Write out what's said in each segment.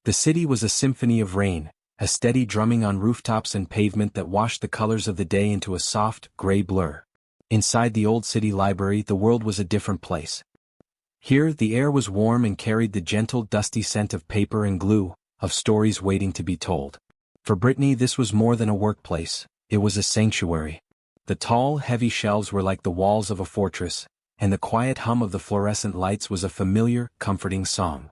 The city was a symphony of rain, a steady drumming on rooftops and pavement that washed the colors of the day into a soft, gray blur. Inside the old city library, the world was a different place. Here, the air was warm and carried the gentle, dusty scent of paper and glue, of stories waiting to be told. For Brittney, this was more than a workplace, it was a sanctuary. The tall, heavy shelves were like the walls of a fortress, and the quiet hum of the fluorescent lights was a familiar, comforting song.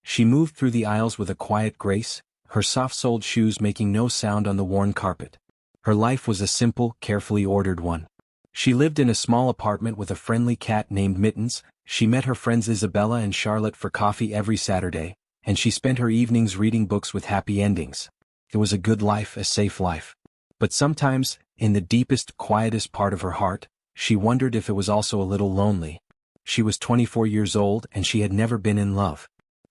She moved through the aisles with a quiet grace, her soft-soled shoes making no sound on the worn carpet. Her life was a simple, carefully ordered one. She lived in a small apartment with a friendly cat named Mittens. She met her friends Isabella and Charlotte for coffee every Saturday, and she spent her evenings reading books with happy endings. It was a good life, a safe life. But sometimes, in the deepest, quietest part of her heart, she wondered if it was also a little lonely. She was 24 years old and she had never been in love.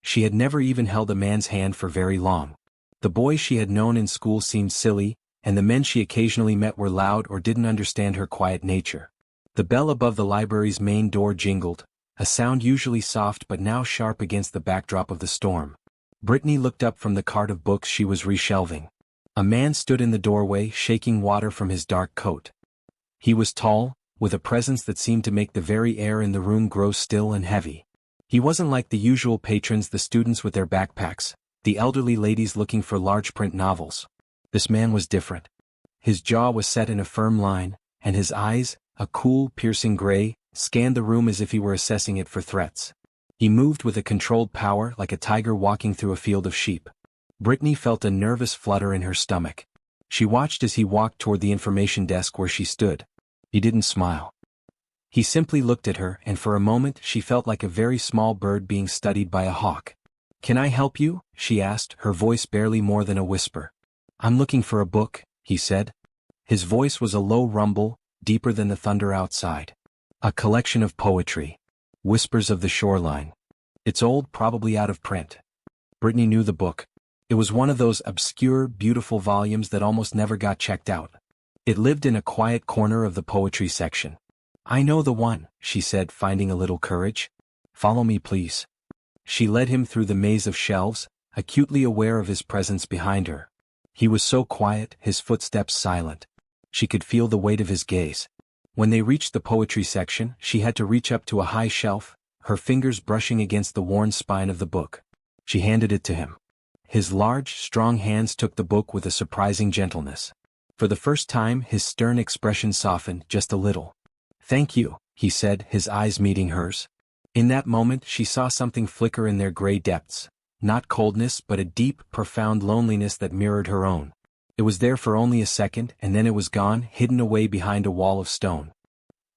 She had never even held a man's hand for very long. The boys she had known in school seemed silly, and the men she occasionally met were loud or didn't understand her quiet nature. The bell above the library's main door jingled, a sound usually soft but now sharp against the backdrop of the storm. Brittney looked up from the cart of books she was reshelving. A man stood in the doorway, shaking water from his dark coat. He was tall, with a presence that seemed to make the very air in the room grow still and heavy. He wasn't like the usual patrons, the students with their backpacks, the elderly ladies looking for large print novels. This man was different. His jaw was set in a firm line, and his eyes, a cool, piercing gray, scanned the room as if he were assessing it for threats. He moved with a controlled power like a tiger walking through a field of sheep. Brittney felt a nervous flutter in her stomach. She watched as he walked toward the information desk where she stood. He didn't smile. He simply looked at her, and for a moment she felt like a very small bird being studied by a hawk. "Can I help you?" she asked, her voice barely more than a whisper. "I'm looking for a book," he said. His voice was a low rumble, deeper than the thunder outside. "A collection of poetry. Whispers of the Shoreline. It's old, probably out of print." Brittney knew the book. It was one of those obscure, beautiful volumes that almost never got checked out. It lived in a quiet corner of the poetry section. "I know the one," she said, finding a little courage. "Follow me, please." She led him through the maze of shelves, acutely aware of his presence behind her. He was so quiet, his footsteps silent. She could feel the weight of his gaze. When they reached the poetry section, she had to reach up to a high shelf, her fingers brushing against the worn spine of the book. She handed it to him. His large, strong hands took the book with a surprising gentleness. For the first time, his stern expression softened just a little. "Thank you," he said, his eyes meeting hers. In that moment, she saw something flicker in their gray depths. Not coldness, but a deep, profound loneliness that mirrored her own. It was there for only a second, and then it was gone, hidden away behind a wall of stone.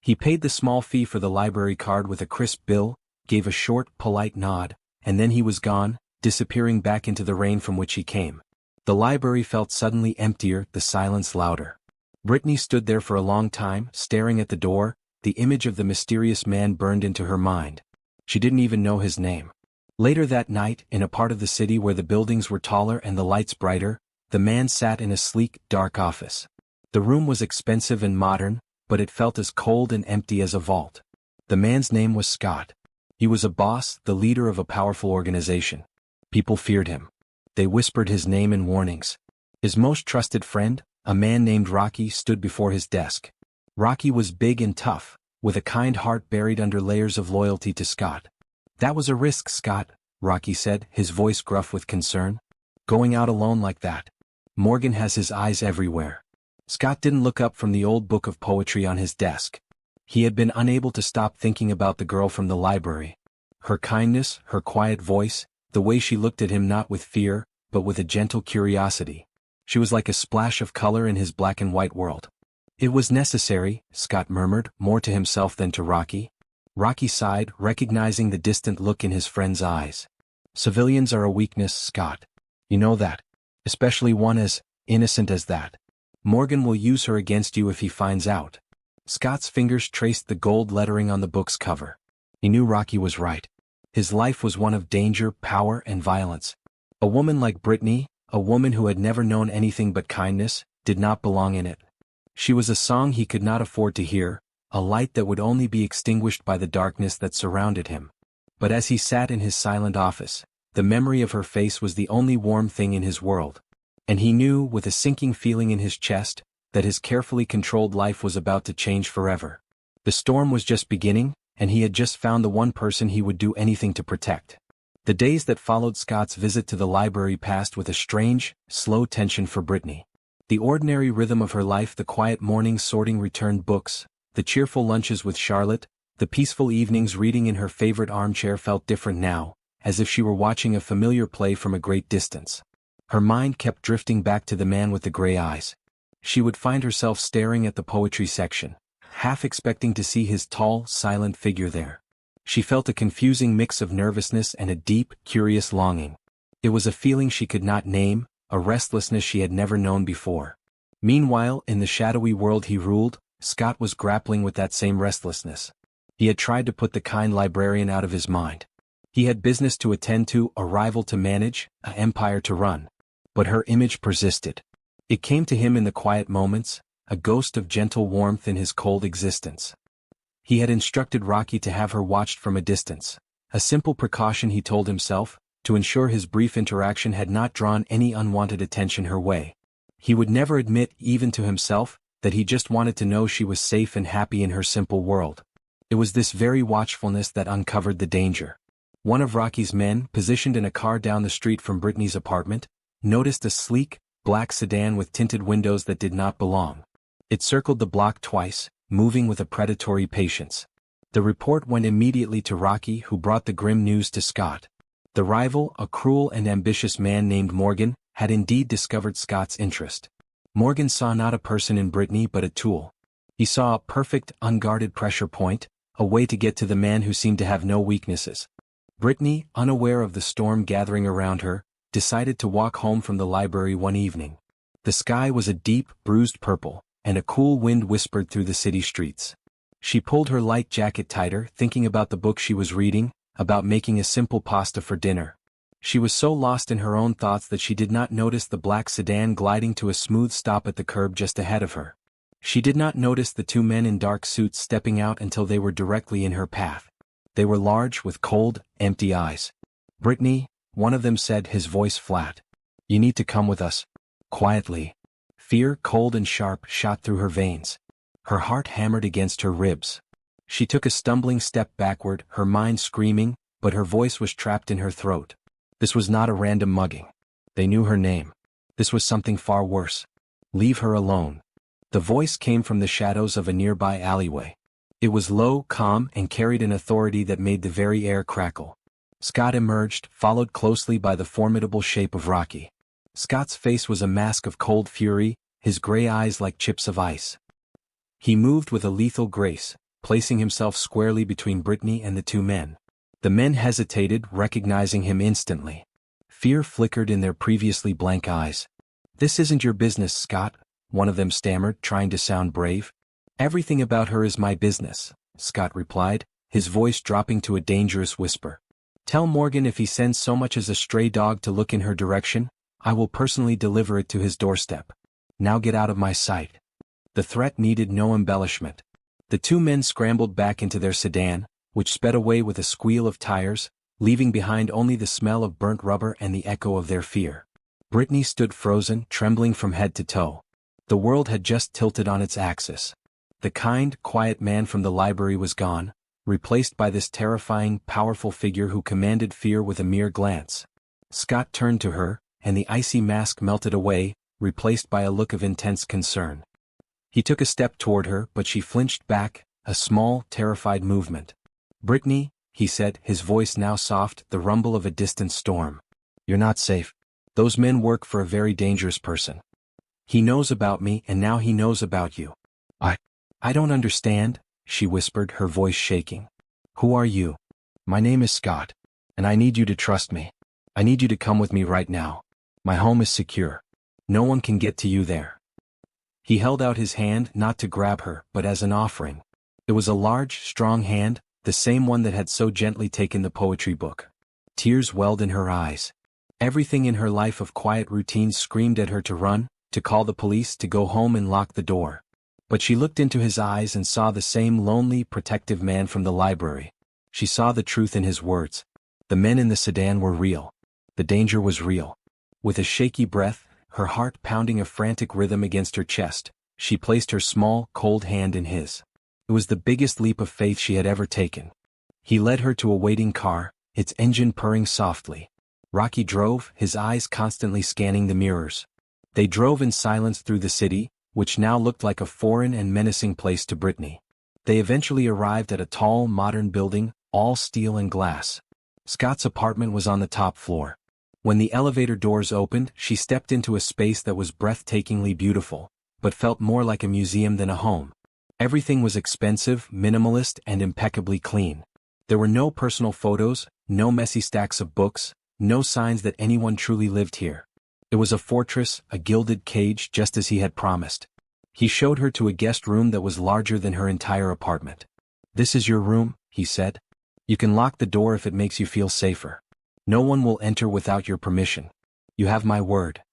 He paid the small fee for the library card with a crisp bill, gave a short, polite nod, and then he was gone, disappearing back into the rain from which he came. The library felt suddenly emptier, the silence louder. Brittney stood there for a long time, staring at the door. The image of the mysterious man burned into her mind. She didn't even know his name. Later that night, in a part of the city where the buildings were taller and the lights brighter, the man sat in a sleek, dark office. The room was expensive and modern, but it felt as cold and empty as a vault. The man's name was Scott. He was a boss, the leader of a powerful organization. People feared him. They whispered his name in warnings. His most trusted friend, a man named Rocky, stood before his desk. Rocky was big and tough, with a kind heart buried under layers of loyalty to Scott. "That was a risk, Scott," Rocky said, his voice gruff with concern. "Going out alone like that. Morgan has his eyes everywhere." Scott didn't look up from the old book of poetry on his desk. He had been unable to stop thinking about the girl from the library. Her kindness, her quiet voice, the way she looked at him not with fear, but with a gentle curiosity. She was like a splash of color in his black and white world. "It was necessary," Scott murmured, more to himself than to Rocky. Rocky sighed, recognizing the distant look in his friend's eyes. "Civilians are a weakness, Scott. You know that. Especially one as innocent as that. Morgan will use her against you if he finds out." Scott's fingers traced the gold lettering on the book's cover. He knew Rocky was right. His life was one of danger, power, and violence. A woman like Brittney, a woman who had never known anything but kindness, did not belong in it. She was a song he could not afford to hear, a light that would only be extinguished by the darkness that surrounded him. But as he sat in his silent office, The memory of her face was the only warm thing in his world. And he knew, with a sinking feeling in his chest, that his carefully controlled life was about to change forever. The storm was just beginning, and he had just found the one person he would do anything to protect. The days that followed Scott's visit to the library passed with a strange, slow tension for Brittney. The ordinary rhythm of her life, the quiet mornings sorting returned books, the cheerful lunches with Charlotte, the peaceful evenings reading in her favorite armchair felt different now, as if she were watching a familiar play from a great distance. Her mind kept drifting back to the man with the gray eyes. She would find herself staring at the poetry section, half expecting to see his tall, silent figure there. She felt a confusing mix of nervousness and a deep, curious longing. It was a feeling she could not name, a restlessness she had never known before. Meanwhile, in the shadowy world he ruled, Scott was grappling with that same restlessness. He had tried to put the kind librarian out of his mind. He had business to attend to, a rival to manage, an empire to run. But her image persisted. It came to him in the quiet moments, a ghost of gentle warmth in his cold existence. He had instructed Rocky to have her watched from a distance, a simple precaution he told himself, to ensure his brief interaction had not drawn any unwanted attention her way. He would never admit, even to himself, that he just wanted to know she was safe and happy in her simple world. It was this very watchfulness that uncovered the danger. One of Rocky's men, positioned in a car down the street from Brittney's apartment, noticed a sleek, black sedan with tinted windows that did not belong. It circled the block twice, moving with a predatory patience. The report went immediately to Rocky, who brought the grim news to Scott. The rival, a cruel and ambitious man named Morgan, had indeed discovered Scott's interest. Morgan saw not a person in Brittney but a tool. He saw a perfect, unguarded pressure point, a way to get to the man who seemed to have no weaknesses. Brittney, unaware of the storm gathering around her, decided to walk home from the library one evening. The sky was a deep, bruised purple, and a cool wind whispered through the city streets. She pulled her light jacket tighter, thinking about the book she was reading, about making a simple pasta for dinner. She was so lost in her own thoughts that she did not notice the black sedan gliding to a smooth stop at the curb just ahead of her. She did not notice the two men in dark suits stepping out until they were directly in her path. They were large, with cold, empty eyes. "Brittney," one of them said, his voice flat. "You need to come with us." Quietly. Fear, cold and sharp, shot through her veins. Her heart hammered against her ribs. She took a stumbling step backward, her mind screaming, but her voice was trapped in her throat. This was not a random mugging. They knew her name. This was something far worse. "Leave her alone." The voice came from the shadows of a nearby alleyway. It was low, calm, and carried an authority that made the very air crackle. Scott emerged, followed closely by the formidable shape of Rocky. Scott's face was a mask of cold fury, his gray eyes like chips of ice. He moved with a lethal grace, placing himself squarely between Brittney and the two men. The men hesitated, recognizing him instantly. Fear flickered in their previously blank eyes. "This isn't your business, Scott," one of them stammered, trying to sound brave. "Everything about her is my business," Scott replied, his voice dropping to a dangerous whisper. "Tell Morgan if he sends so much as a stray dog to look in her direction, I will personally deliver it to his doorstep. Now get out of my sight." The threat needed no embellishment. The two men scrambled back into their sedan, which sped away with a squeal of tires, leaving behind only the smell of burnt rubber and the echo of their fear. Brittney stood frozen, trembling from head to toe. The world had just tilted on its axis. The kind, quiet man from the library was gone, replaced by this terrifying, powerful figure who commanded fear with a mere glance. Scott turned to her, and the icy mask melted away, replaced by a look of intense concern. He took a step toward her, but she flinched back, a small, terrified movement. "Brittney," he said, his voice now soft, the rumble of a distant storm. "You're not safe. Those men work for a very dangerous person. He knows about me, and now he knows about you." I don't understand," she whispered, her voice shaking. "Who are you?" "My name is Scott, and I need you to trust me. I need you to come with me right now. My home is secure. No one can get to you there." He held out his hand, not to grab her, but as an offering. It was a large, strong hand, the same one that had so gently taken the poetry book. Tears welled in her eyes. Everything in her life of quiet routine screamed at her to run, to call the police, to go home and lock the door. But she looked into his eyes and saw the same lonely, protective man from the library. She saw the truth in his words. The men in the sedan were real. The danger was real. With a shaky breath, her heart pounding a frantic rhythm against her chest, she placed her small, cold hand in his. It was the biggest leap of faith she had ever taken. He led her to a waiting car, its engine purring softly. Rocky drove, his eyes constantly scanning the mirrors. They drove in silence through the city, which now looked like a foreign and menacing place to Brittney. They eventually arrived at a tall, modern building, all steel and glass. Scott's apartment was on the top floor. When the elevator doors opened, she stepped into a space that was breathtakingly beautiful, but felt more like a museum than a home. Everything was expensive, minimalist, and impeccably clean. There were no personal photos, no messy stacks of books, no signs that anyone truly lived here. It was a fortress, a gilded cage, just as he had promised. He showed her to a guest room that was larger than her entire apartment. "This is your room," he said. "You can lock the door if it makes you feel safer. No one will enter without your permission. You have my word."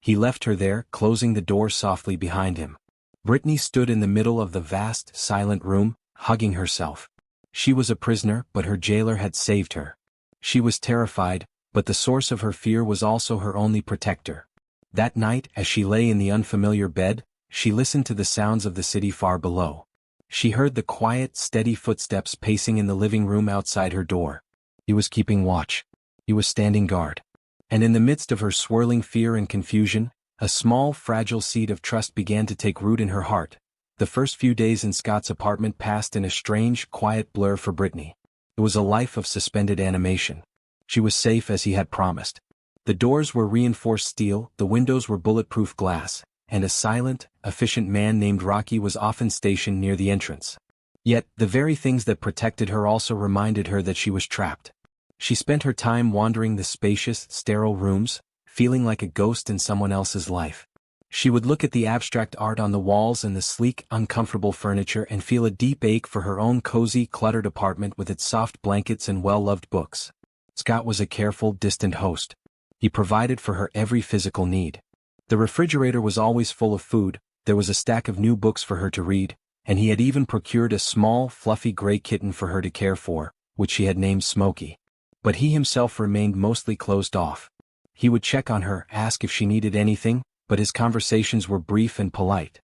He left her there, closing the door softly behind him. Brittney stood in the middle of the vast, silent room, hugging herself. She was a prisoner, but her jailer had saved her. She was terrified, but the source of her fear was also her only protector. That night, as she lay in the unfamiliar bed, she listened to the sounds of the city far below. She heard the quiet, steady footsteps pacing in the living room outside her door. He was keeping watch. He was standing guard. And in the midst of her swirling fear and confusion, a small, fragile seed of trust began to take root in her heart. The first few days in Scott's apartment passed in a strange, quiet blur for Brittney. It was a life of suspended animation. She was safe as he had promised. The doors were reinforced steel, the windows were bulletproof glass, and a silent, efficient man named Rocky was often stationed near the entrance. Yet, the very things that protected her also reminded her that she was trapped. She spent her time wandering the spacious, sterile rooms, feeling like a ghost in someone else's life. She would look at the abstract art on the walls and the sleek, uncomfortable furniture and feel a deep ache for her own cozy, cluttered apartment with its soft blankets and well-loved books. Scott was a careful, distant host. He provided for her every physical need. The refrigerator was always full of food, there was a stack of new books for her to read, and he had even procured a small, fluffy gray kitten for her to care for, which she had named Smokey. But he himself remained mostly closed off. He would check on her, ask if she needed anything, but his conversations were brief and polite.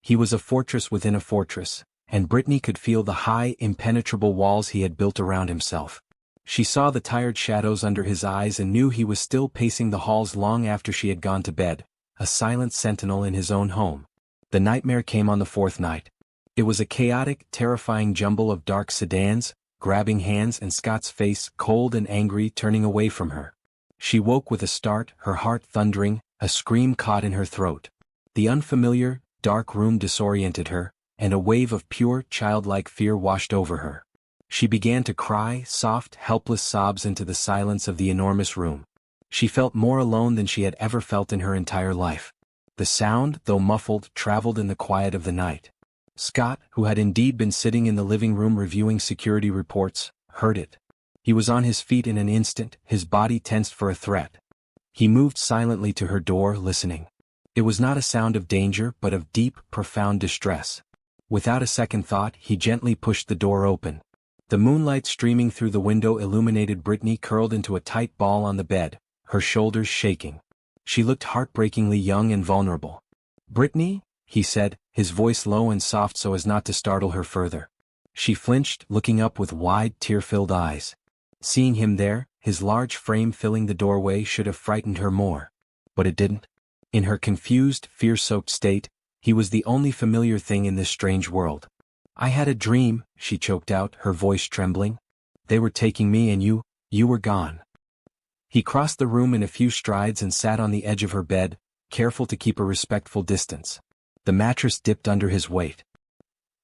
He was a fortress within a fortress, and Brittney could feel the high, impenetrable walls he had built around himself. She saw the tired shadows under his eyes and knew he was still pacing the halls long after she had gone to bed, a silent sentinel in his own home. The nightmare came on the fourth night. It was a chaotic, terrifying jumble of dark sedans, grabbing hands, and Scott's face, cold and angry, turning away from her. She woke with a start, her heart thundering, a scream caught in her throat. The unfamiliar, dark room disoriented her, and a wave of pure, childlike fear washed over her. She began to cry, soft, helpless sobs into the silence of the enormous room. She felt more alone than she had ever felt in her entire life. The sound, though muffled, traveled in the quiet of the night. Scott, who had indeed been sitting in the living room reviewing security reports, heard it. He was on his feet in an instant, his body tensed for a threat. He moved silently to her door, listening. It was not a sound of danger, but of deep, profound distress. Without a second thought, he gently pushed the door open. The moonlight streaming through the window illuminated Brittney curled into a tight ball on the bed, her shoulders shaking. She looked heartbreakingly young and vulnerable. "Brittney?" he said, his voice low and soft so as not to startle her further. She flinched, looking up with wide, tear-filled eyes. Seeing him there, his large frame filling the doorway, should have frightened her more. But it didn't. In her confused, fear-soaked state, he was the only familiar thing in this strange world. "I had a dream," she choked out, her voice trembling. "They were taking me and you were gone." He crossed the room in a few strides and sat on the edge of her bed, careful to keep a respectful distance. The mattress dipped under his weight.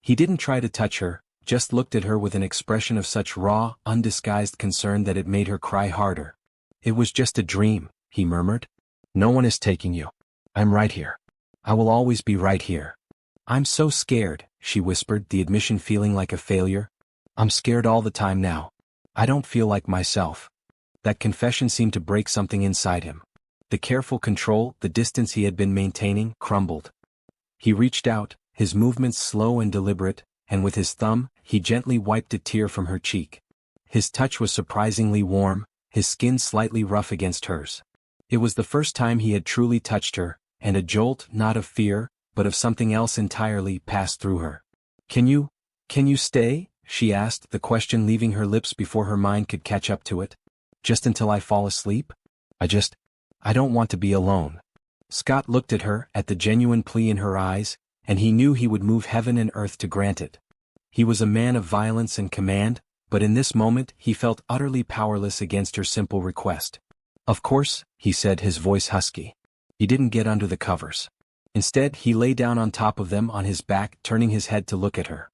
He didn't try to touch her, just looked at her with an expression of such raw, undisguised concern that it made her cry harder. "It was just a dream," he murmured. "No one is taking you. I'm right here. I will always be right here." "I'm so scared," she whispered, the admission feeling like a failure. "I'm scared all the time now. I don't feel like myself." That confession seemed to break something inside him. The careful control, the distance he had been maintaining, crumbled. He reached out, his movements slow and deliberate, and with his thumb, he gently wiped a tear from her cheek. His touch was surprisingly warm, his skin slightly rough against hers. It was the first time he had truly touched her, and a jolt, not of fear, but of something else entirely, passed through her. Can you stay?" she asked, the question leaving her lips before her mind could catch up to it. "Just until I fall asleep? I don't want to be alone." Scott looked at her, at the genuine plea in her eyes, and he knew he would move heaven and earth to grant it. He was a man of violence and command, but in this moment he felt utterly powerless against her simple request. "Of course," he said, his voice husky. He didn't get under the covers. Instead, he lay down on top of them on his back, turning his head to look at her.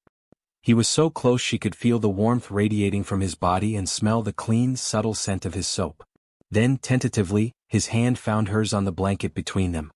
He was so close she could feel the warmth radiating from his body and smell the clean, subtle scent of his soap. Then, tentatively, his hand found hers on the blanket between them.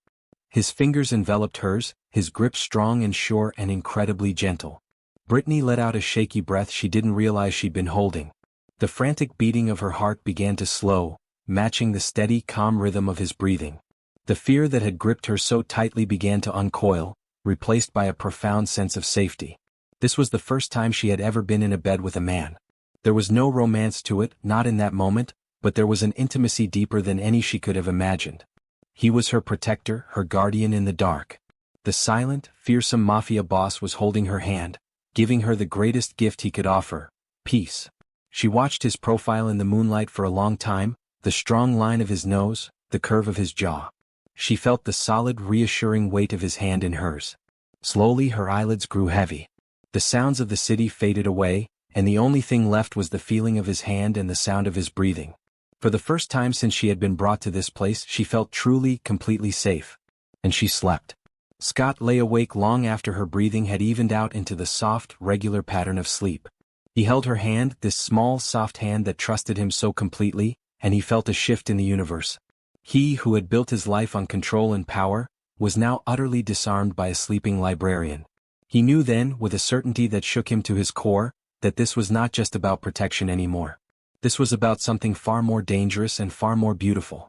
His fingers enveloped hers, his grip strong and sure and incredibly gentle. Brittney let out a shaky breath she didn't realize she'd been holding. The frantic beating of her heart began to slow, matching the steady, calm rhythm of his breathing. The fear that had gripped her so tightly began to uncoil, replaced by a profound sense of safety. This was the first time she had ever been in a bed with a man. There was no romance to it, not in that moment, but there was an intimacy deeper than any she could have imagined. He was her protector, her guardian in the dark. The silent, fearsome Mafia boss was holding her hand, giving her the greatest gift he could offer: peace. She watched his profile in the moonlight for a long time, the strong line of his nose, the curve of his jaw. She felt the solid, reassuring weight of his hand in hers. Slowly her eyelids grew heavy. The sounds of the city faded away, and the only thing left was the feeling of his hand and the sound of his breathing. For the first time since she had been brought to this place, she felt truly, completely safe. And she slept. Scott lay awake long after her breathing had evened out into the soft, regular pattern of sleep. He held her hand, this small, soft hand that trusted him so completely, and he felt a shift in the universe. He who had built his life on control and power, was now utterly disarmed by a sleeping librarian. He knew then, with a certainty that shook him to his core, that this was not just about protection anymore. This was about something far more dangerous and far more beautiful.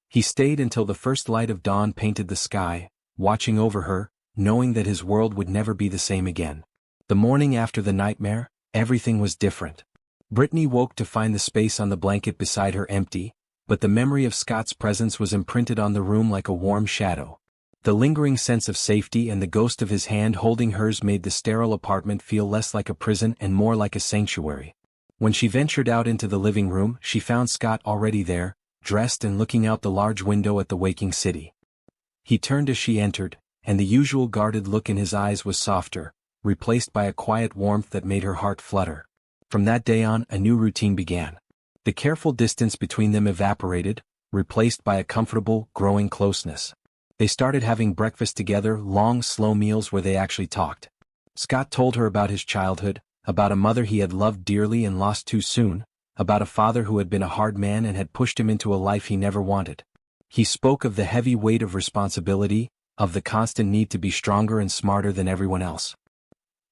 He stayed until the first light of dawn painted the sky, watching over her, knowing that his world would never be the same again. The morning after the nightmare, everything was different. Brittney woke to find the space on the blanket beside her empty, but the memory of Scott's presence was imprinted on the room like a warm shadow. The lingering sense of safety and the ghost of his hand holding hers made the sterile apartment feel less like a prison and more like a sanctuary. When she ventured out into the living room, she found Scott already there, dressed and looking out the large window at the waking city. He turned as she entered, and the usual guarded look in his eyes was softer, replaced by a quiet warmth that made her heart flutter. From that day on, a new routine began. The careful distance between them evaporated, replaced by a comfortable, growing closeness. They started having breakfast together, long, slow meals where they actually talked. Scott told her about his childhood, about a mother he had loved dearly and lost too soon, about a father who had been a hard man and had pushed him into a life he never wanted. He spoke of the heavy weight of responsibility, of the constant need to be stronger and smarter than everyone else.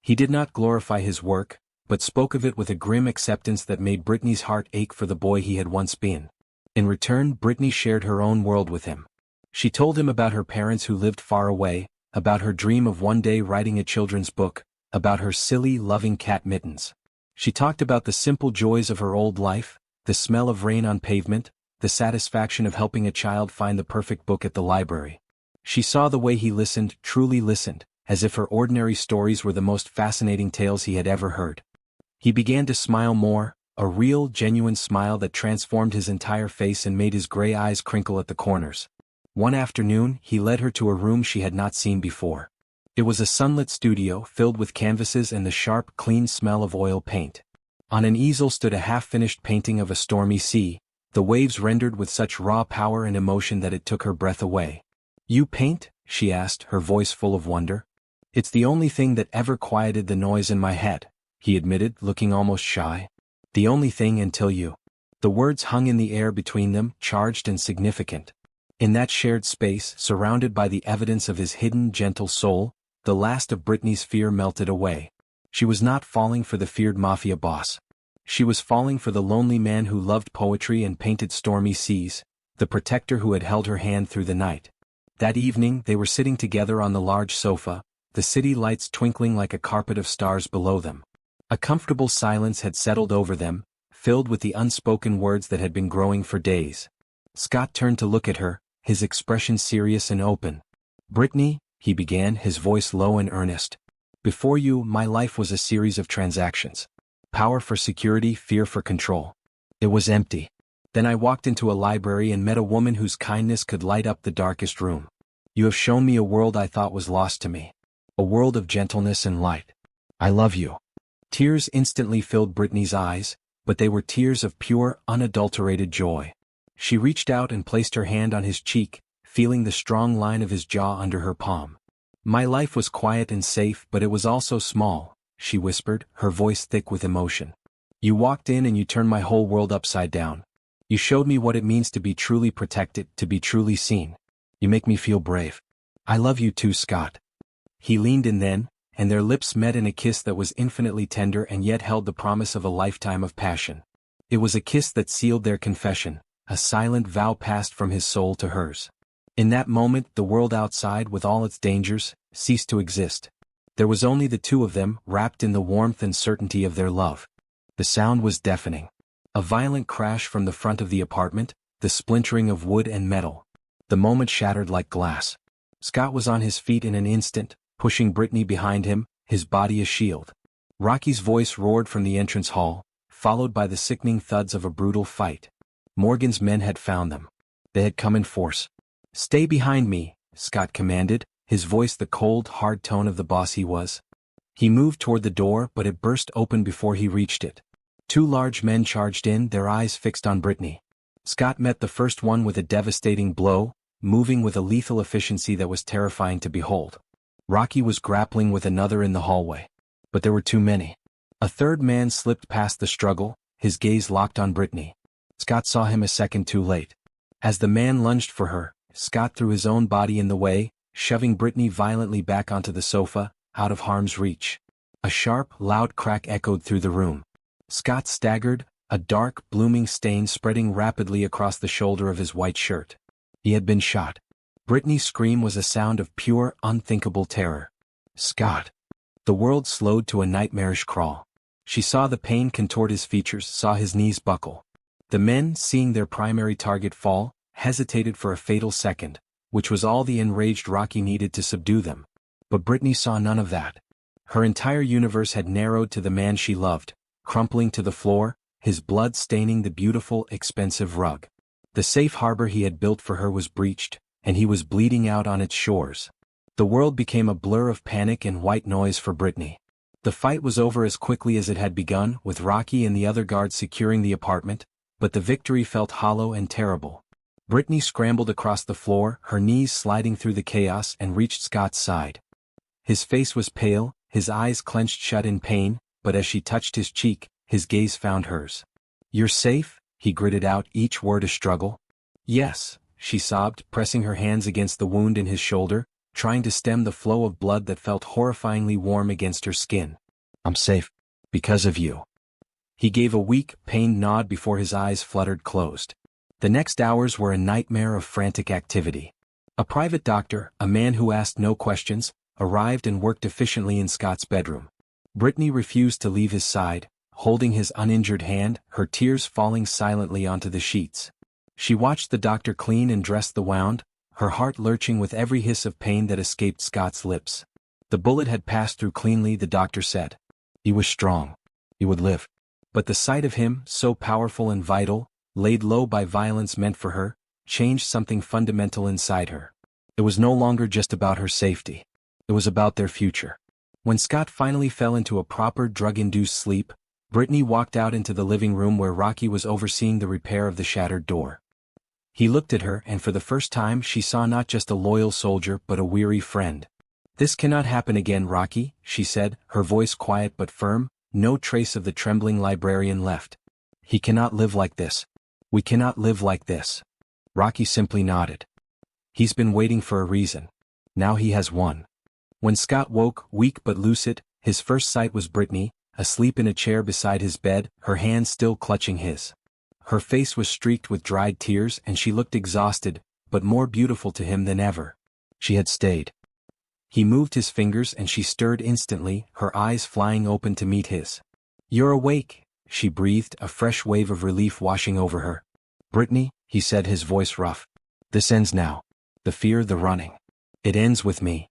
He did not glorify his work, but spoke of it with a grim acceptance that made Brittney's heart ache for the boy he had once been. In return, Brittney shared her own world with him. She told him about her parents who lived far away, about her dream of one day writing a children's book, about her silly, loving cat Mittens. She talked about the simple joys of her old life, the smell of rain on pavement, the satisfaction of helping a child find the perfect book at the library. She saw the way he listened, truly listened, as if her ordinary stories were the most fascinating tales he had ever heard. He began to smile more, a real, genuine smile that transformed his entire face and made his gray eyes crinkle at the corners. One afternoon, he led her to a room she had not seen before. It was a sunlit studio filled with canvases and the sharp, clean smell of oil paint. On an easel stood a half-finished painting of a stormy sea, the waves rendered with such raw power and emotion that it took her breath away. "You paint?" she asked, her voice full of wonder. "It's the only thing that ever quieted the noise in my head," he admitted, looking almost shy. "The only thing until you." The words hung in the air between them, charged and significant. In that shared space, surrounded by the evidence of his hidden, gentle soul, the last of Brittney's fear melted away. She was not falling for the feared Mafia boss. She was falling for the lonely man who loved poetry and painted stormy seas, the protector who had held her hand through the night. That evening they were sitting together on the large sofa, the city lights twinkling like a carpet of stars below them. A comfortable silence had settled over them, filled with the unspoken words that had been growing for days. Scott turned to look at her, his expression serious and open. "Brittney," he began, his voice low and earnest. "Before you, my life was a series of transactions. Power for security, fear for control. It was empty. Then I walked into a library and met a woman whose kindness could light up the darkest room. You have shown me a world I thought was lost to me. A world of gentleness and light. I love you." Tears instantly filled Brittney's eyes, but they were tears of pure, unadulterated joy. She reached out and placed her hand on his cheek, feeling the strong line of his jaw under her palm. "My life was quiet and safe, but it was also small," she whispered, her voice thick with emotion. "You walked in and you turned my whole world upside down. You showed me what it means to be truly protected, to be truly seen. You make me feel brave. I love you too, Scott." He leaned in then, and their lips met in a kiss that was infinitely tender and yet held the promise of a lifetime of passion. It was a kiss that sealed their confession, a silent vow passed from his soul to hers. In that moment, the world outside, with all its dangers, ceased to exist. There was only the two of them, wrapped in the warmth and certainty of their love. The sound was deafening. A violent crash from the front of the apartment, the splintering of wood and metal. The moment shattered like glass. Scott was on his feet in an instant, pushing Brittney behind him, his body a shield. Rocky's voice roared from the entrance hall, followed by the sickening thuds of a brutal fight. Morgan's men had found them. They had come in force. "Stay behind me," Scott commanded, his voice the cold, hard tone of the boss he was. He moved toward the door, but it burst open before he reached it. Two large men charged in, their eyes fixed on Brittney. Scott met the first one with a devastating blow, moving with a lethal efficiency that was terrifying to behold. Rocky was grappling with another in the hallway. But there were too many. A third man slipped past the struggle, his gaze locked on Brittney. Scott saw him a second too late. As the man lunged for her, Scott threw his own body in the way, shoving Brittney violently back onto the sofa, out of harm's reach. A sharp, loud crack echoed through the room. Scott staggered, a dark, blooming stain spreading rapidly across the shoulder of his white shirt. He had been shot. Brittney's scream was a sound of pure, unthinkable terror. "Scott!" The world slowed to a nightmarish crawl. She saw the pain contort his features, saw his knees buckle. The men, seeing their primary target fall, hesitated for a fatal second, which was all the enraged Rocky needed to subdue them. But Brittney saw none of that. Her entire universe had narrowed to the man she loved, crumpling to the floor, his blood staining the beautiful, expensive rug. The safe harbor he had built for her was breached, and he was bleeding out on its shores. The world became a blur of panic and white noise for Brittney. The fight was over as quickly as it had begun, with Rocky and the other guards securing the apartment, but the victory felt hollow and terrible. Brittney scrambled across the floor, her knees sliding through the chaos, and reached Scott's side. His face was pale, his eyes clenched shut in pain, but as she touched his cheek, his gaze found hers. "You're safe?" he gritted out, each word a struggle. "Yes," she sobbed, pressing her hands against the wound in his shoulder, trying to stem the flow of blood that felt horrifyingly warm against her skin. "I'm safe. Because of you." He gave a weak, pained nod before his eyes fluttered closed. The next hours were a nightmare of frantic activity. A private doctor, a man who asked no questions, arrived and worked efficiently in Scott's bedroom. Brittney refused to leave his side, holding his uninjured hand, her tears falling silently onto the sheets. She watched the doctor clean and dress the wound, her heart lurching with every hiss of pain that escaped Scott's lips. The bullet had passed through cleanly, the doctor said. He was strong. He would live. But the sight of him, so powerful and vital, laid low by violence meant for her, changed something fundamental inside her. It was no longer just about her safety. It was about their future. When Scott finally fell into a proper drug-induced sleep, Brittney walked out into the living room where Rocky was overseeing the repair of the shattered door. He looked at her, and for the first time she saw not just a loyal soldier but a weary friend. "This cannot happen again, Rocky," she said, her voice quiet but firm, no trace of the trembling librarian left. "He cannot live like this. We cannot live like this." Rocky simply nodded. "He's been waiting for a reason. Now he has one." When Scott woke, weak but lucid, his first sight was Brittney, asleep in a chair beside his bed, her hand still clutching his. Her face was streaked with dried tears and she looked exhausted, but more beautiful to him than ever. She had stayed. He moved his fingers and she stirred instantly, her eyes flying open to meet his. "You're awake," she breathed, a fresh wave of relief washing over her. "Brittney," he said, his voice rough. "This ends now. The fear, the running. It ends with me."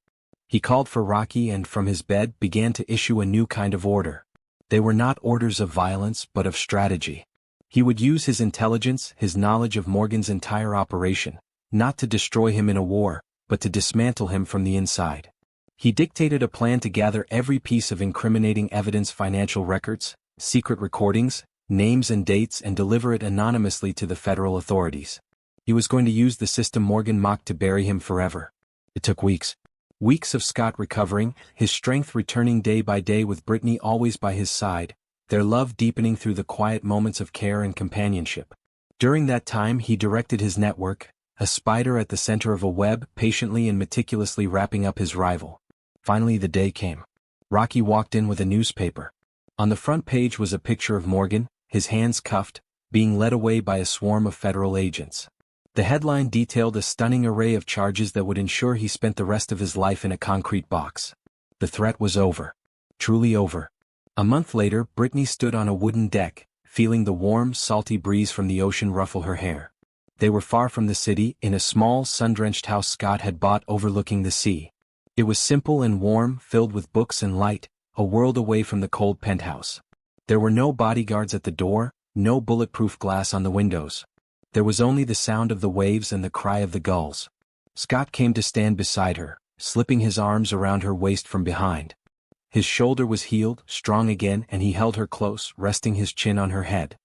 He called for Rocky and from his bed began to issue a new kind of order. They were not orders of violence but of strategy. He would use his intelligence, his knowledge of Morgan's entire operation, not to destroy him in a war, but to dismantle him from the inside. He dictated a plan to gather every piece of incriminating evidence, financial records, secret recordings, names and dates, and deliver it anonymously to the federal authorities. He was going to use the system Morgan mocked to bury him forever. It took weeks. Weeks of Scott recovering, his strength returning day by day with Brittney always by his side, their love deepening through the quiet moments of care and companionship. During that time he directed his network, a spider at the center of a web, patiently and meticulously wrapping up his rival. Finally the day came. Rocky walked in with a newspaper. On the front page was a picture of Morgan, his hands cuffed, being led away by a swarm of federal agents. The headline detailed a stunning array of charges that would ensure he spent the rest of his life in a concrete box. The threat was over. Truly over. A month later, Brittney stood on a wooden deck, feeling the warm, salty breeze from the ocean ruffle her hair. They were far from the city, in a small, sun-drenched house Scott had bought overlooking the sea. It was simple and warm, filled with books and light, a world away from the cold penthouse. There were no bodyguards at the door, no bulletproof glass on the windows. There was only the sound of the waves and the cry of the gulls. Scott came to stand beside her, slipping his arms around her waist from behind. His shoulder was healed, strong again, and he held her close, resting his chin on her head.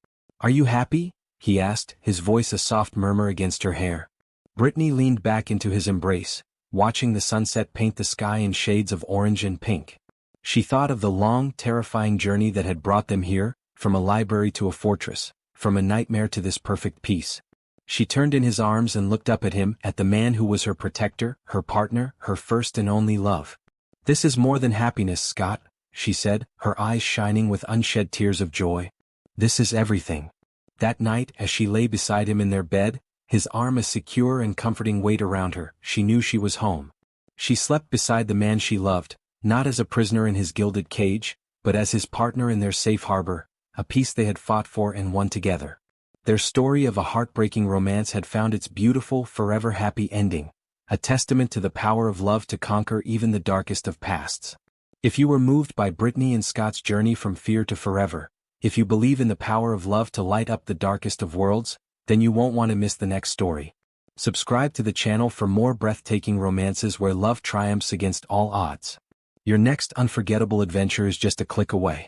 "Are you happy?" he asked, his voice a soft murmur against her hair. Brittney leaned back into his embrace, watching the sunset paint the sky in shades of orange and pink. She thought of the long, terrifying journey that had brought them here, from a library to a fortress, from a nightmare to this perfect peace. She turned in his arms and looked up at him, at the man who was her protector, her partner, her first and only love. "This is more than happiness, Scott," she said, her eyes shining with unshed tears of joy. "This is everything." That night, as she lay beside him in their bed, his arm a secure and comforting weight around her, she knew she was home. She slept beside the man she loved, not as a prisoner in his gilded cage, but as his partner in their safe harbor, a peace they had fought for and won together. Their story of a heartbreaking romance had found its beautiful, forever happy ending, a testament to the power of love to conquer even the darkest of pasts. If you were moved by Brittney and Scott's journey from fear to forever, if you believe in the power of love to light up the darkest of worlds, then you won't want to miss the next story. Subscribe to the channel for more breathtaking romances where love triumphs against all odds. Your next unforgettable adventure is just a click away.